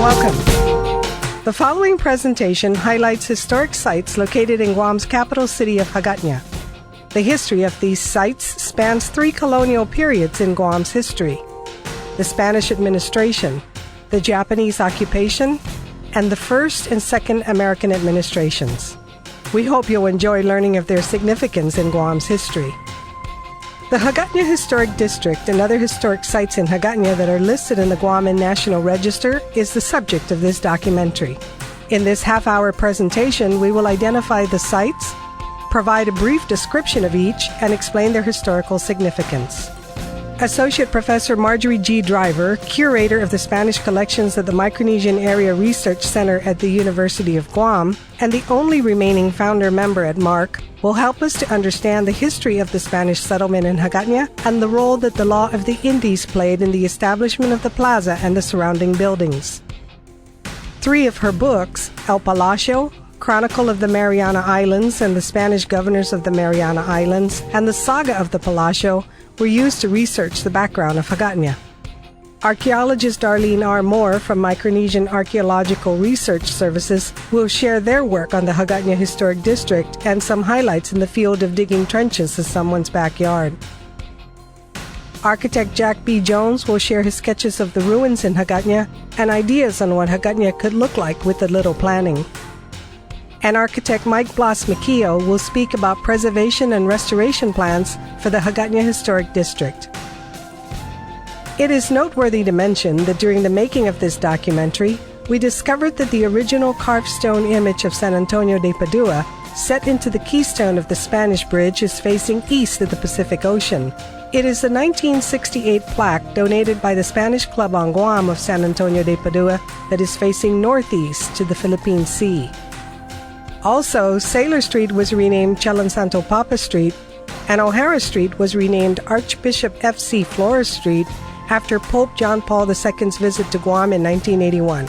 Welcome. The following presentation highlights historic sites located in Guam's capital city of Hagåtña. The history of these sites spans 3 colonial periods in Guam's history: the Spanish administration, the Japanese occupation, and the first and second American administrations. We hope you'll enjoy learning of their significance in Guam's history. The Hagåtña Historic District and other historic sites in Hagåtña that are listed in the Guam National Register is the subject of this documentary. In this half-hour presentation, we will identify the sites, provide a brief description of each, and explain their historical significance. Associate Professor Marjorie G. Driver, curator of the Spanish collections at the Micronesian Area Research Center at the University of Guam, and the only remaining founder member at MARC, will help us to understand the history of the Spanish settlement in Hagåtña and the role that the Law of the Indies played in the establishment of the plaza and the surrounding buildings. 3 of her books, El Palacio, Chronicle of the Mariana Islands and the Spanish Governors of the Mariana Islands, and the Saga of the Palacio, were used to research the background of Hagåtña. Archaeologist Darlene R. Moore from Micronesian Archaeological Research Services will share their work on the Hagåtña Historic District and some highlights in the field of digging trenches in someone's backyard. Architect Jack B. Jones will share his sketches of the ruins in Hagåtña and ideas on what Hagåtña could look like with a little planning. And architect Mike Blas Makio will speak about preservation and restoration plans for the Hagåtña Historic District. It is noteworthy to mention that during the making of this documentary, we discovered that the original carved stone image of San Antonio de Padua, set into the keystone of the Spanish Bridge, is facing east of the Pacific Ocean. It is a 1968 plaque donated by the Spanish Club on Guam of San Antonio de Padua that is facing northeast to the Philippine Sea. Also, Sailor Street was renamed Chelan Santo Papa Street, and O'Hara Street was renamed Archbishop F.C. Flores Street after Pope John Paul II's visit to Guam in 1981.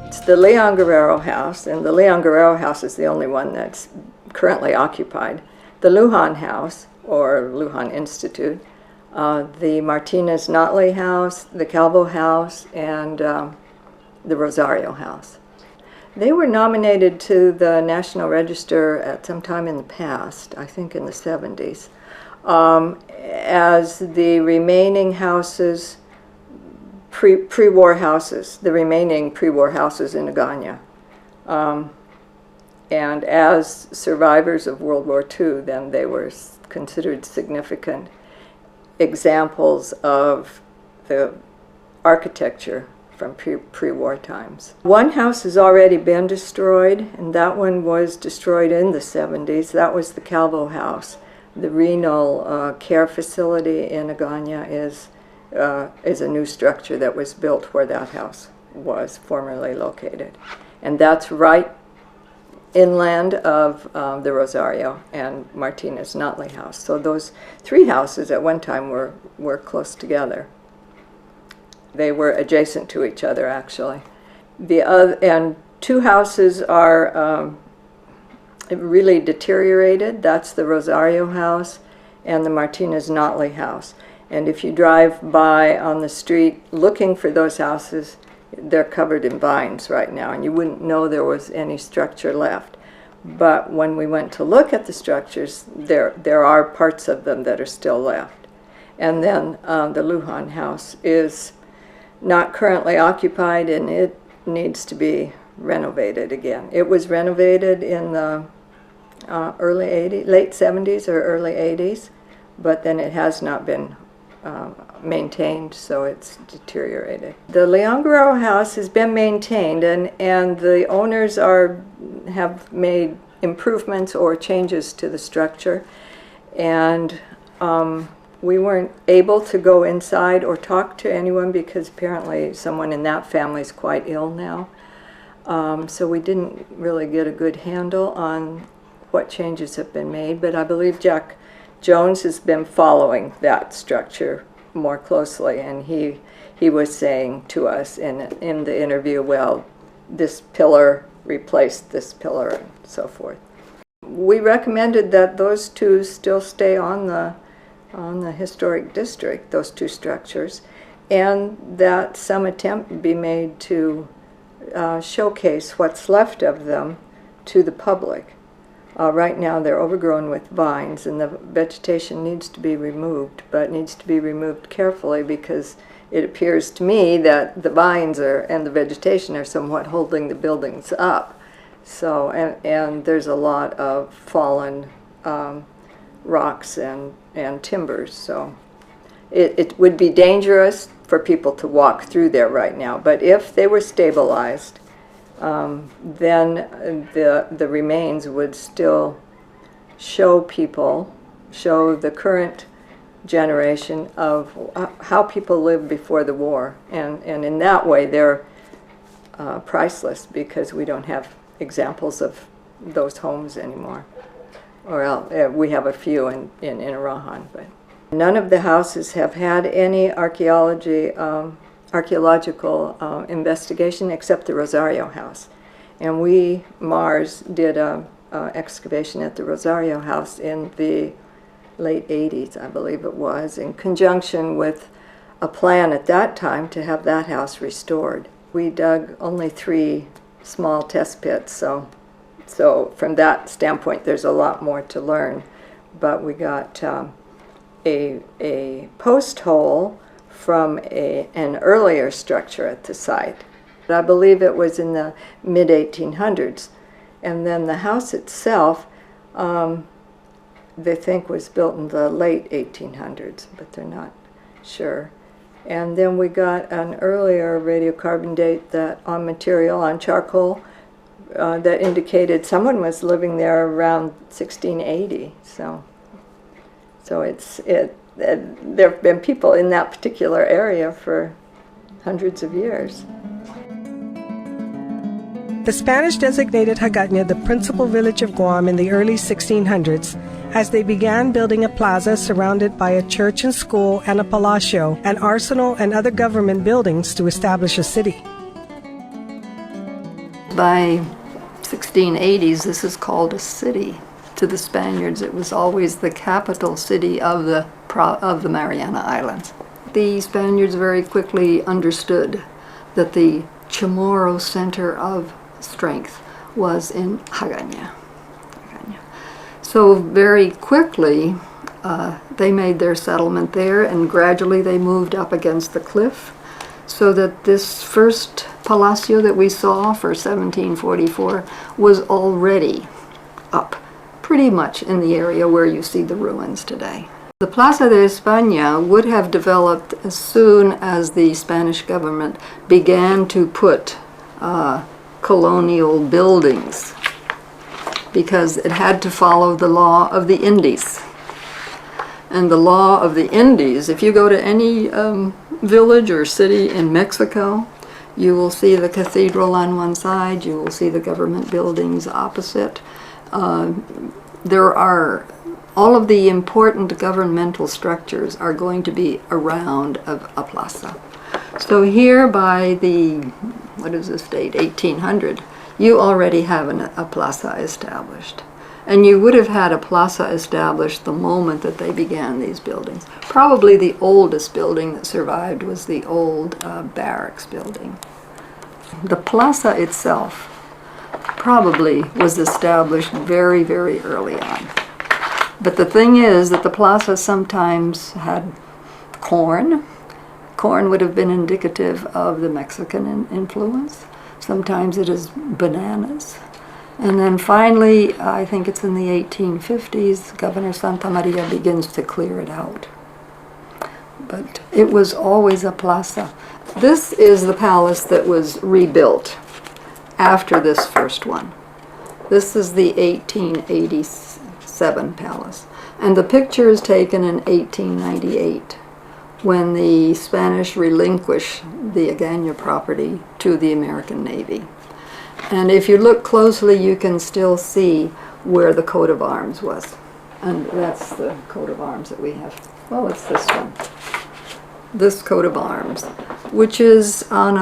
It's the Leon Guerrero House, and the Leon Guerrero House is the only one that's currently occupied. The Lujan House, or Lujan Institute, the Martinez Notley House, the Calvo House, and the Rosario House. They were nominated to the National Register at some time in the past, I think in the 70s, as the remaining houses, pre-war houses, the remaining pre-war houses in Hagåtña. And as survivors of World War II, then they were considered significant examples of the architecture from pre-war times. One house has already been destroyed, and that one was destroyed in the 70s. That was the Calvo House. The renal care facility in Hagåtña is a new structure that was built where that house was formerly located. And that's right inland of the Rosario and Martinez Notley House. So those 3 houses at one time were close together. They were adjacent to each other, actually. And 2 houses are really deteriorated. That's the Rosario House and the Martinez Notley House. And if you drive by on the street looking for those houses, they're covered in vines right now, and you wouldn't know there was any structure left. But when we went to look at the structures, there are parts of them that are still left. And then the Lujan House is not currently occupied, and it needs to be renovated again. It was renovated in the late 70s or early 80s, but then it has not been maintained, so it's deteriorated. The Leon Guerrero House has been maintained, and the owners have made improvements or changes to the structure, and we weren't able to go inside or talk to anyone because apparently someone in that family is quite ill now. So we didn't really get a good handle on what changes have been made, but I believe Jack Jones has been following that structure more closely, and he was saying to us in the interview, well, this pillar replaced this pillar and so forth. We recommended that those 2 still stay on the historic district, those 2 structures, and that some attempt be made to showcase what's left of them to the public. Right now they're overgrown with vines, and the vegetation needs to be removed, but needs to be removed carefully because it appears to me that the vines and the vegetation are somewhat holding the buildings up. So, and there's a lot of fallen rocks and timbers, so it would be dangerous for people to walk through there right now. But if they were stabilized, then the remains would still show the current generation of how people lived before the war, and in that way they're priceless, because we don't have examples of those homes anymore. Or we have a few in Arahan, but none of the houses have had any archaeological investigation except the Rosario house. And Mars did an excavation at the Rosario house in the late 80s, I believe it was, in conjunction with a plan at that time to have that house restored. We dug only 3 small test pits, so from that standpoint there's a lot more to learn. But we got a post hole from an earlier structure at the site. I believe it was in the mid-1800s. And then the house itself, they think was built in the late 1800s, but they're not sure. And then we got an earlier radiocarbon date on charcoal that indicated someone was living there around 1680. So there have been people in that particular area for hundreds of years. The Spanish designated Hagåtña the principal village of Guam in the early 1600s as they began building a plaza surrounded by a church and school and a palacio, an arsenal, and other government buildings to establish a city. By 1680s, this is called a city. To the Spaniards, it was always the capital city of the Mariana Islands. The Spaniards very quickly understood that the Chamorro center of strength was in Hagåtña. So very quickly they made their settlement there, and gradually they moved up against the cliff, so that this first palacio that we saw for 1744 was already up pretty much in the area where you see the ruins today. The Plaza de España would have developed as soon as the Spanish government began to put colonial buildings, because it had to follow the law of the Indies. And the law of the Indies, if you go to any village or city in Mexico, you will see the cathedral on one side, you will see the government buildings opposite. There are all of the important governmental structures are going to be around a plaza. So here by the, what is this date, 1800, you already have a plaza established. And you would have had a plaza established the moment that they began these buildings. Probably the oldest building that survived was the old barracks building. The plaza itself probably was established very, very early on. But the thing is that the plaza sometimes had corn. Corn would have been indicative of the Mexican influence. Sometimes it is bananas. And then finally, I think it's in the 1850s, Governor Santa Maria begins to clear it out. But it was always a plaza. This is the palace that was rebuilt after this first one. This is the 1887 palace. And the picture is taken in 1898, when the Spanish relinquished the Hagåtña property to the American Navy. And if you look closely, you can still see where the coat of arms was. And that's the coat of arms that we have. Oh, it's this one. This coat of arms, which is on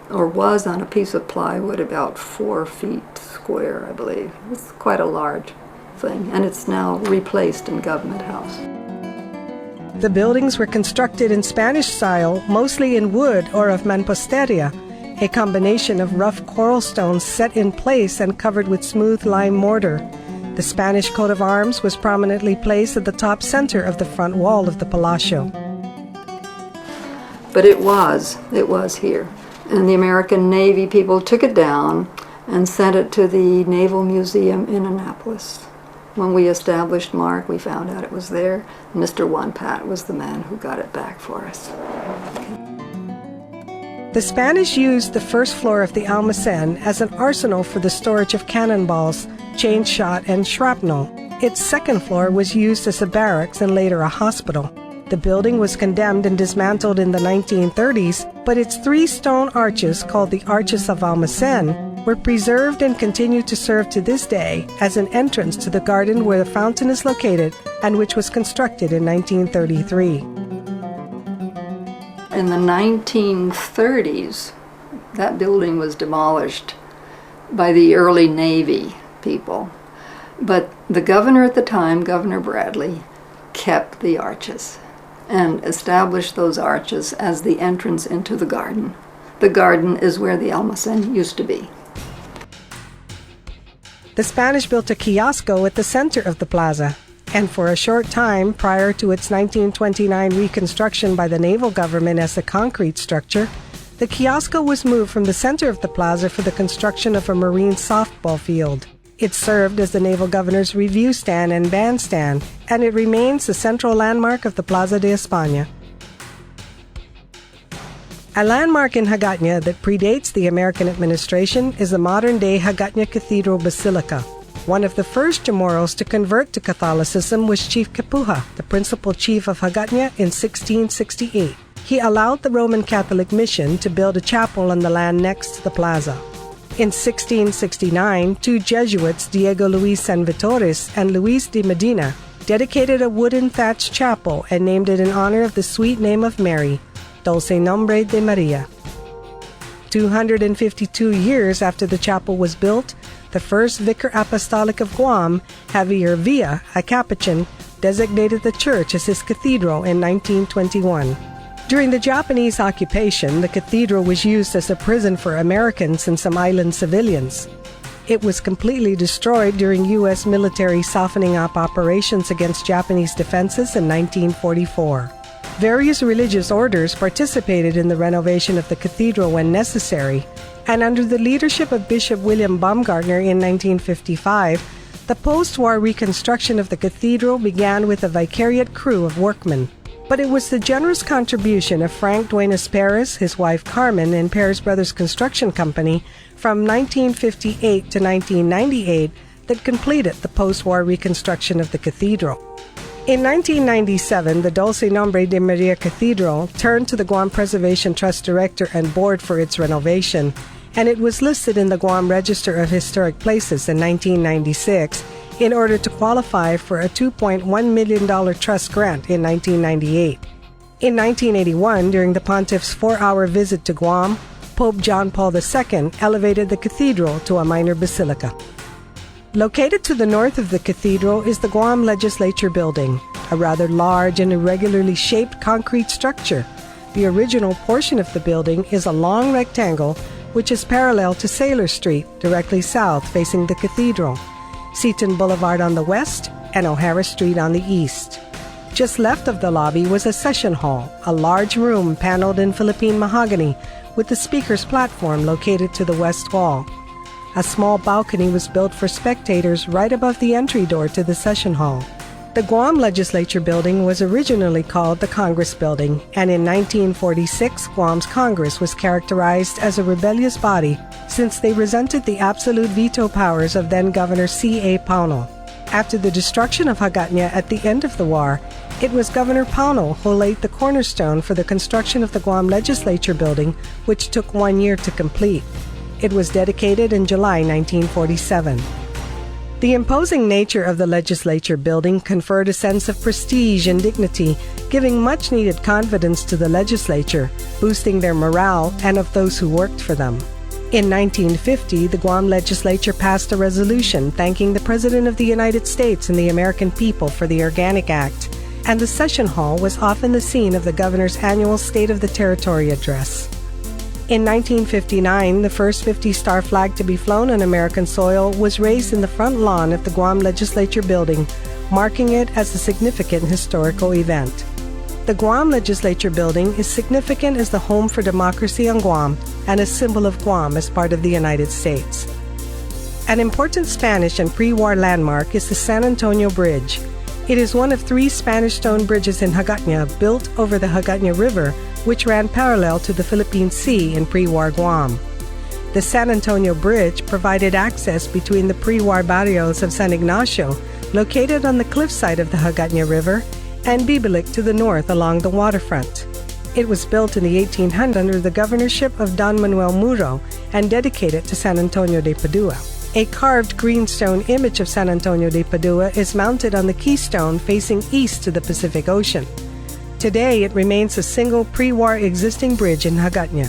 was on a piece of plywood about 4 feet square, I believe. It's quite a large thing, and it's now replaced in Government House. The buildings were constructed in Spanish style, mostly in wood or of mamposteria, a combination of rough coral stones set in place and covered with smooth lime mortar. The Spanish coat of arms was prominently placed at the top center of the front wall of the palacio. But it was here. And the American Navy people took it down and sent it to the Naval Museum in Annapolis. When we established Mark, we found out it was there. Mr. Wonpat was the man who got it back for us. The Spanish used the first floor of the Almacen as an arsenal for the storage of cannonballs, chain shot, and shrapnel. Its second floor was used as a barracks and later a hospital. The building was condemned and dismantled in the 1930s, but its 3 stone arches, called the Arches of Almacen, were preserved and continue to serve to this day as an entrance to the garden where the fountain is located and which was constructed in 1933. In the 1930s, that building was demolished by the early Navy people. But the governor at the time, Governor Bradley, kept the arches and established those arches as the entrance into the garden. The garden is where the Almacen used to be. The Spanish built a kiosco at the center of the plaza, and for a short time prior to its 1929 reconstruction by the naval government as a concrete structure, the kiosco was moved from the center of the plaza for the construction of a marine softball field. It served as the naval governor's review stand and bandstand, and it remains the central landmark of the Plaza de España. A landmark in Hagåtña that predates the American administration is the modern-day Hagåtña Cathedral Basilica. One of the first Chamorros to convert to Catholicism was Chief Kapuha, the principal chief of Hagåtña, in 1668. He allowed the Roman Catholic mission to build a chapel on the land next to the plaza. In 1669, 2 Jesuits, Diego Luis San Vitores and Luis de Medina, dedicated a wooden thatched chapel and named it in honor of the sweet name of Mary, Dulce Nombre de Maria. 252 years after the chapel was built, the first Vicar Apostolic of Guam, Javier Villa, a Capuchin, designated the church as his cathedral in 1921. During the Japanese occupation, the cathedral was used as a prison for Americans and some island civilians. It was completely destroyed during U.S. military softening up operations against Japanese defenses in 1944. Various religious orders participated in the renovation of the cathedral when necessary, and under the leadership of Bishop William Baumgartner in 1955, the post-war reconstruction of the cathedral began with a vicariate crew of workmen. But it was the generous contribution of Frank Duenas Perez, his wife Carmen, and Perez Brothers Construction Company from 1958 to 1998 that completed the post-war reconstruction of the cathedral. In 1997, the Dulce Nombre de Maria Cathedral turned to the Guam Preservation Trust Director and Board for its renovation, and it was listed in the Guam Register of Historic Places in 1996 in order to qualify for a $2.1 million trust grant in 1998. In 1981, during the Pontiff's 4-hour visit to Guam, Pope John Paul II elevated the cathedral to a minor basilica. Located to the north of the cathedral is the Guam Legislature Building, a rather large and irregularly shaped concrete structure. The original portion of the building is a long rectangle which is parallel to Sailor Street, directly south facing the cathedral, Seaton Boulevard on the west, and O'Hara Street on the east. Just left of the lobby was a session hall, a large room paneled in Philippine mahogany with the speaker's platform located to the west wall. A small balcony was built for spectators right above the entry door to the session hall. The Guam Legislature Building was originally called the Congress Building, and in 1946, Guam's Congress was characterized as a rebellious body since they resented the absolute veto powers of then-Governor C.A. Pownall. After the destruction of Hagåtña at the end of the war, it was Governor Pownall who laid the cornerstone for the construction of the Guam Legislature Building, which took 1 year to complete. It was dedicated in July 1947. The imposing nature of the legislature building conferred a sense of prestige and dignity, giving much-needed confidence to the legislature, boosting their morale and of those who worked for them. In 1950, the Guam legislature passed a resolution thanking the President of the United States and the American people for the Organic Act, and the session hall was often the scene of the governor's annual State of the Territory address. In 1959, the first 50-star flag to be flown on American soil was raised in the front lawn of the Guam Legislature building, marking it as a significant historical event. The Guam Legislature building is significant as the home for democracy on Guam and a symbol of Guam as part of the United States. An important Spanish and pre-war landmark is the San Antonio Bridge. It is one of 3 Spanish stone bridges in Hagåtña built over the Hagåtña River, which ran parallel to the Philippine Sea in pre-war Guam. The San Antonio Bridge provided access between the pre-war barrios of San Ignacio, located on the cliffside of the Hagåtña River, and Bibilik to the north along the waterfront. It was built in the 1800s under the governorship of Don Manuel Muro and dedicated to San Antonio de Padua. A carved greenstone image of San Antonio de Padua is mounted on the keystone facing east to the Pacific Ocean. Today, it remains a single pre-war existing bridge in Hagåtña.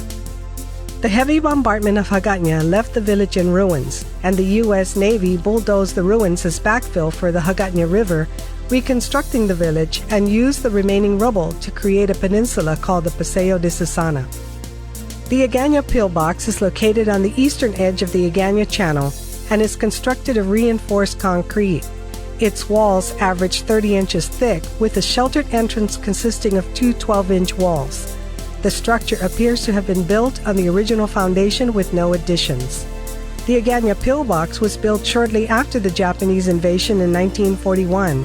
The heavy bombardment of Hagåtña left the village in ruins, and the U.S. Navy bulldozed the ruins as backfill for the Hagåtña River, reconstructing the village and used the remaining rubble to create a peninsula called the Paseo de Susana. The Hagåtña pillbox is located on the eastern edge of the Hagåtña Channel and is constructed of reinforced concrete. Its walls average 30 inches thick, with a sheltered entrance consisting of 2 12-inch walls. The structure appears to have been built on the original foundation with no additions. The Hagåtña pillbox was built shortly after the Japanese invasion in 1941.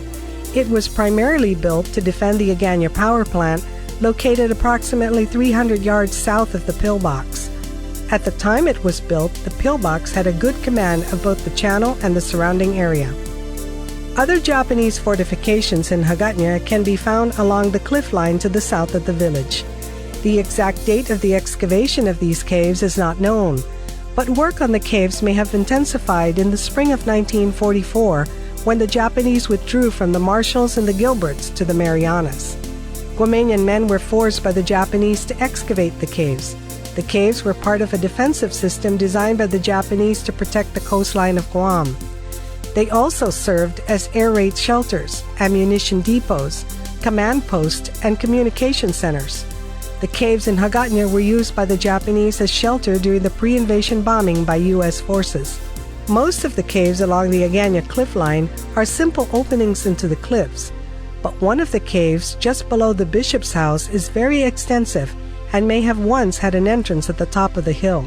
It was primarily built to defend the Hagåtña power plant, located approximately 300 yards south of the pillbox. At the time it was built, the pillbox had a good command of both the channel and the surrounding area. Other Japanese fortifications in Hagåtña can be found along the cliff line to the south of the village. The exact date of the excavation of these caves is not known, but work on the caves may have intensified in the spring of 1944 when the Japanese withdrew from the Marshalls and the Gilberts to the Marianas. Guamanian men were forced by the Japanese to excavate the caves. The caves were part of a defensive system designed by the Japanese to protect the coastline of Guam. They also served as air raid shelters, ammunition depots, command posts, and communication centers. The caves in Hagåtña were used by the Japanese as shelter during the pre-invasion bombing by U.S. forces. Most of the caves along the Hagåtña cliff line are simple openings into the cliffs, but one of the caves just below the bishop's house is very extensive and may have once had an entrance at the top of the hill.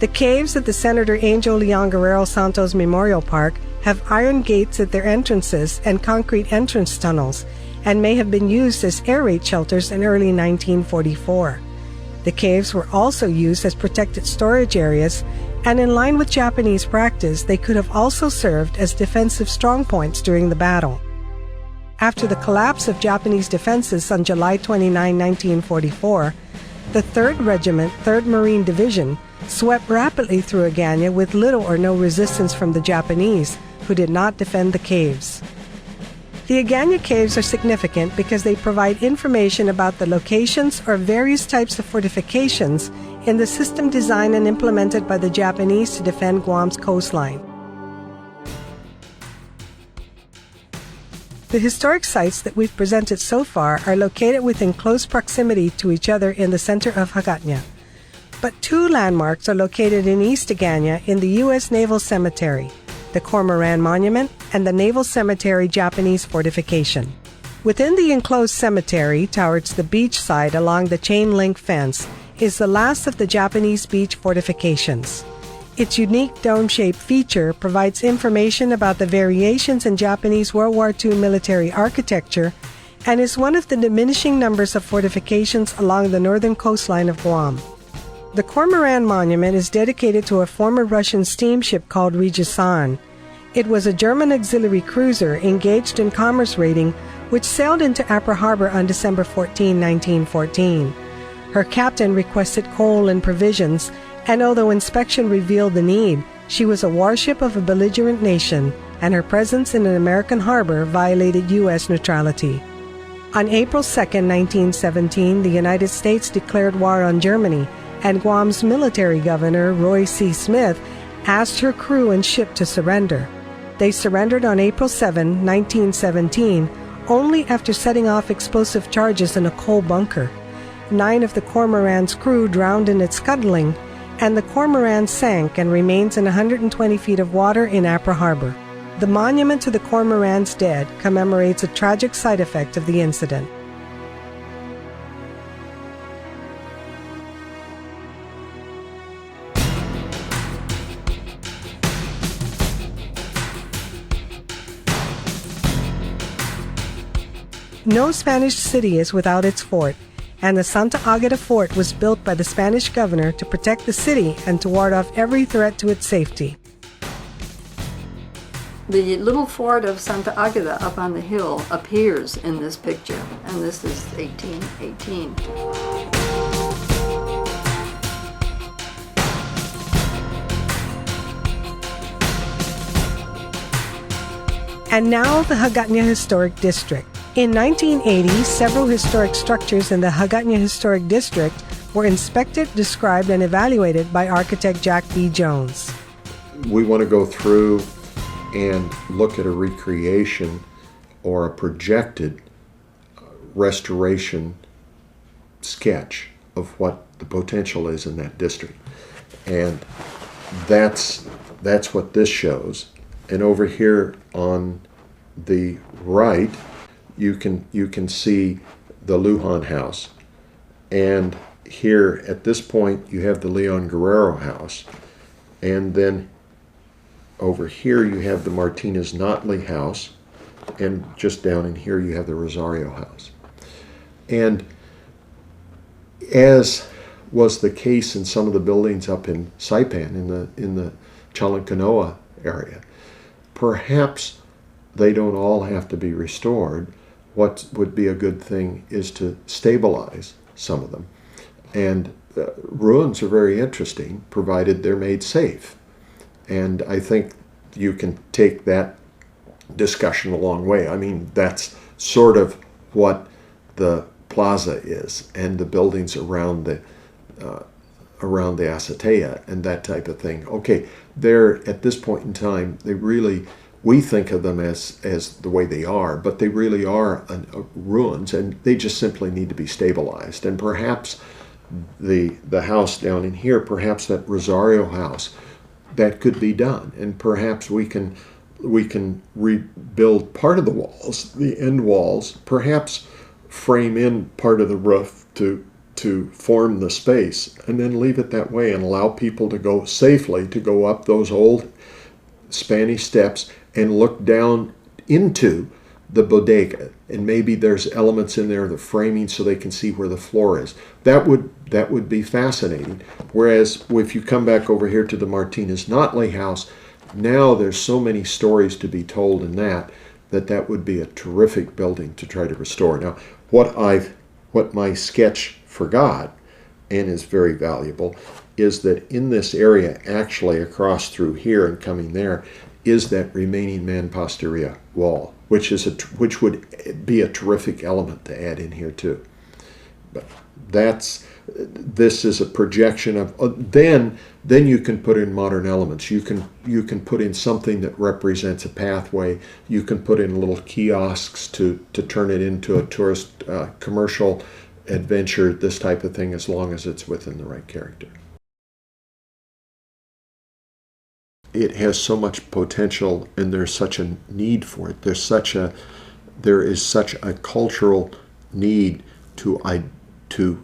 The caves at the Senator Angel Leon Guerrero Santos Memorial Park have iron gates at their entrances and concrete entrance tunnels, and may have been used as air raid shelters in early 1944. The caves were also used as protected storage areas, and in line with Japanese practice, they could have also served as defensive strongpoints during the battle. After the collapse of Japanese defenses on July 29, 1944, the 3rd Regiment, 3rd Marine Division, swept rapidly through Hagåtña with little or no resistance from the Japanese, who did not defend the caves. The Hagåtña caves are significant because they provide information about the locations or various types of fortifications in the system designed and implemented by the Japanese to defend Guam's coastline. The historic sites that we've presented so far are located within close proximity to each other in the center of Hagåtña. But 2 landmarks are located in East Hagåtña in the U.S. Naval Cemetery, the Cormoran Monument and the Naval Cemetery Japanese Fortification. Within the enclosed cemetery, towards the beach side along the chain-link fence, is the last of the Japanese beach fortifications. Its unique dome-shaped feature provides information about the variations in Japanese World War II military architecture and is one of the diminishing numbers of fortifications along the northern coastline of Guam. The Cormoran Monument is dedicated to a former Russian steamship called Regisan. It was a German auxiliary cruiser engaged in commerce raiding which sailed into Apra Harbor on December 14, 1914. Her captain requested coal and provisions, and although inspection revealed the need, she was a warship of a belligerent nation, and her presence in an American harbor violated U.S. neutrality. On April 2, 1917, the United States declared war on Germany, and Guam's military governor, Roy C. Smith, asked her crew and ship to surrender. They surrendered on April 7, 1917, only after setting off explosive charges in a coal bunker. 9 of the cormoran's crew drowned in its scuttling, and the cormoran sank and remains in 120 feet of water in Apra Harbor. The monument to the cormoran's dead commemorates a tragic side effect of the incident. No Spanish city is without its fort, and the Santa Águeda Fort was built by the Spanish governor to protect the city and to ward off every threat to its safety. The little fort of Santa Águeda up on the hill appears in this picture, and this is 1818. And now the Hagåtña Historic District. In 1980, several historic structures in the Hagåtña Historic District were inspected, described, and evaluated by architect Jack B. Jones. We want to go through and look at a recreation or a projected restoration sketch of what the potential is in that district. And that's what this shows. And over here on the right, you can see the Lujan House. And here at this point, you have the Leon Guerrero House. And then over here, you have the Martinez Notley House. And just down in here, you have the Rosario House. And as was the case in some of the buildings up in Saipan, in the Chalancanoa area, perhaps they don't all have to be restored. What would be a good thing is to stabilize some of them. And ruins are very interesting, provided they're made safe. And I think you can take that discussion a long way. I mean, that's sort of what the plaza is, and the buildings around the azotea and that type of thing. Okay, they're at this point in time, we think of them as the way they are, but they really are ruins, and they just simply need to be stabilized. And perhaps the house down in here, perhaps that Rosario House, that could be done, and perhaps we can rebuild part of the walls, the end walls, perhaps frame in part of the roof to form the space, and then leave it that way and allow people to go safely, to go up those old Spanish steps and look down into the bodega, and maybe there's elements in there of the framing so they can see where the floor is. That would be fascinating. Whereas if you come back over here to the Martinez Notley House, now there's so many stories to be told in that would be a terrific building to try to restore. Now, what my sketch forgot, and is very valuable, is that in this area, actually across through here and coming there, is that remaining Mamposteria wall, which would be a terrific element to add in here too. But this is a projection of then you can put in modern elements. You can put in something that represents a pathway. You can put in little kiosks to turn it into a tourist commercial adventure, this type of thing, as long as it's within the right character. It has so much potential, and there's such a need for it. There is such a cultural need to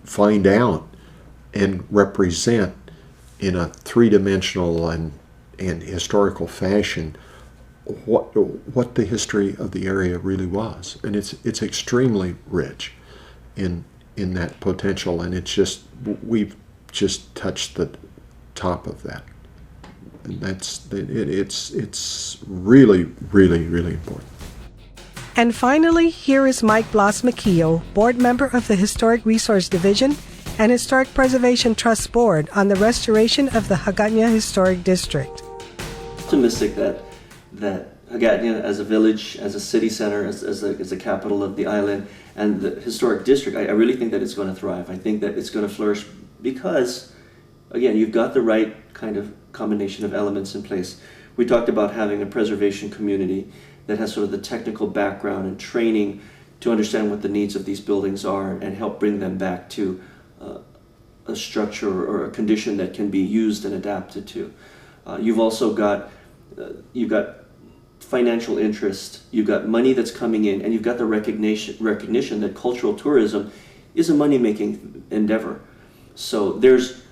find out and represent in a three-dimensional and historical fashion what the history of the area really was. And it's extremely rich in that potential, and we've just touched the top of that. And it's really, really, really important. And finally, here is Mike Blas McKeough, board member of the Historic Resource Division and Historic Preservation Trust Board, on the restoration of the Hagåtña Historic District. Optimistic that Hagåtña as a village, as a city center, as a capital of the island, and the historic district, I really think that it's going to thrive. I think that it's going to flourish because, again, you've got the right kind of combination of elements in place. We talked about having a preservation community that has sort of the technical background and training to understand what the needs of these buildings are and help bring them back to a structure or a condition that can be used and adapted to. You've also got financial interest, you've got money that's coming in, and you've got the recognition that cultural tourism is a money-making endeavor. So there's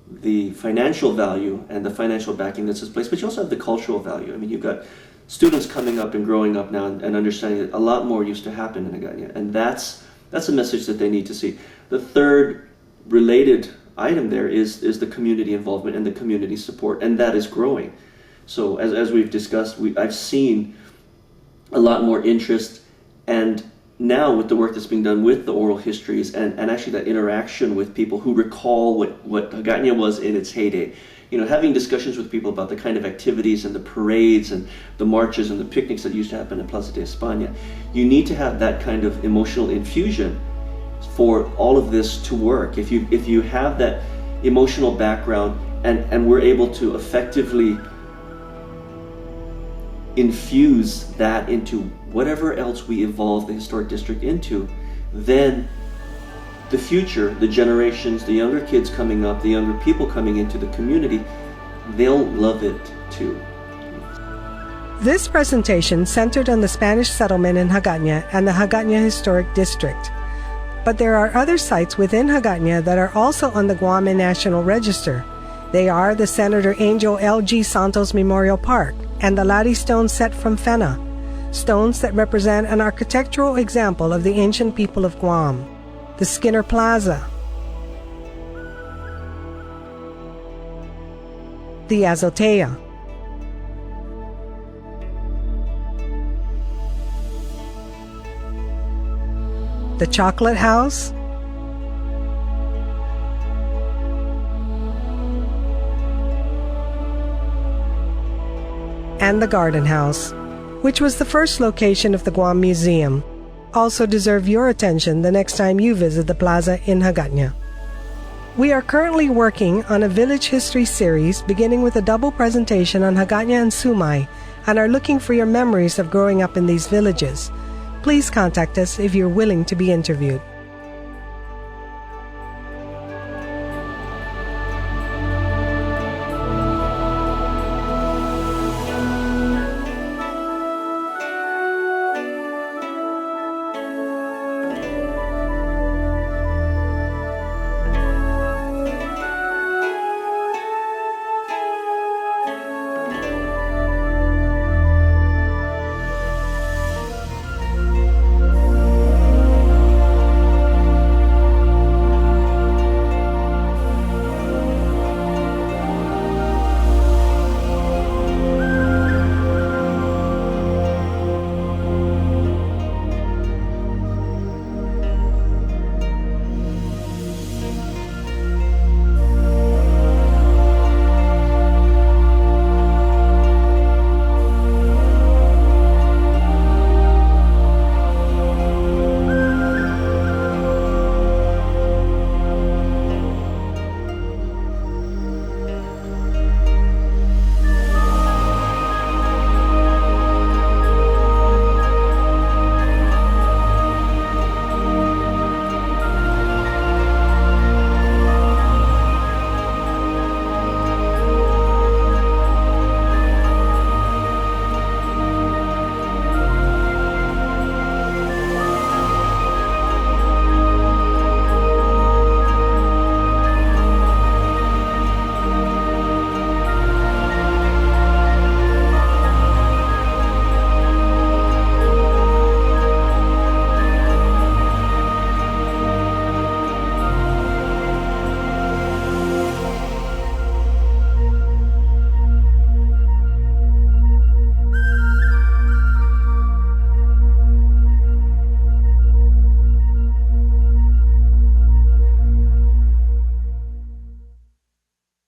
the financial value and the financial backing that's in place, but you also have the cultural value. I mean, you've got students coming up and growing up now and understanding that a lot more used to happen in Hagåtña, and that's a message that they need to see. The third related item there is the community involvement and the community support, and that is growing. So as we've discussed, I've seen a lot more interest, and now with the work that's being done with the oral histories and actually that interaction with people who recall what Hagåtña was in its heyday, you know, having discussions with people about the kind of activities and the parades and the marches and the picnics that used to happen in Plaza de España, you need to have that kind of emotional infusion for all of this to work. If you have that emotional background and we're able to effectively infuse that into whatever else we evolve the historic district into, then the future, the generations, the younger kids coming up, the younger people coming into the community, they'll love it too. This presentation centered on the Spanish settlement in Hagåtña and the Hagåtña Historic District. But there are other sites within Hagåtña that are also on the Guam National Register. They are the Senator Angel L.G. Santos Memorial Park and the Latte stone set from Fena, stones that represent an architectural example of the ancient people of Guam. The Skinner Plaza, the azotea, the Chocolate House, and the Garden House, which was the first location of the Guam Museum, also deserve your attention the next time you visit the plaza in Hagåtña. We are currently working on a village history series beginning with a double presentation on Hagåtña and Sumay, and are looking for your memories of growing up in these villages. Please contact us if you're willing to be interviewed.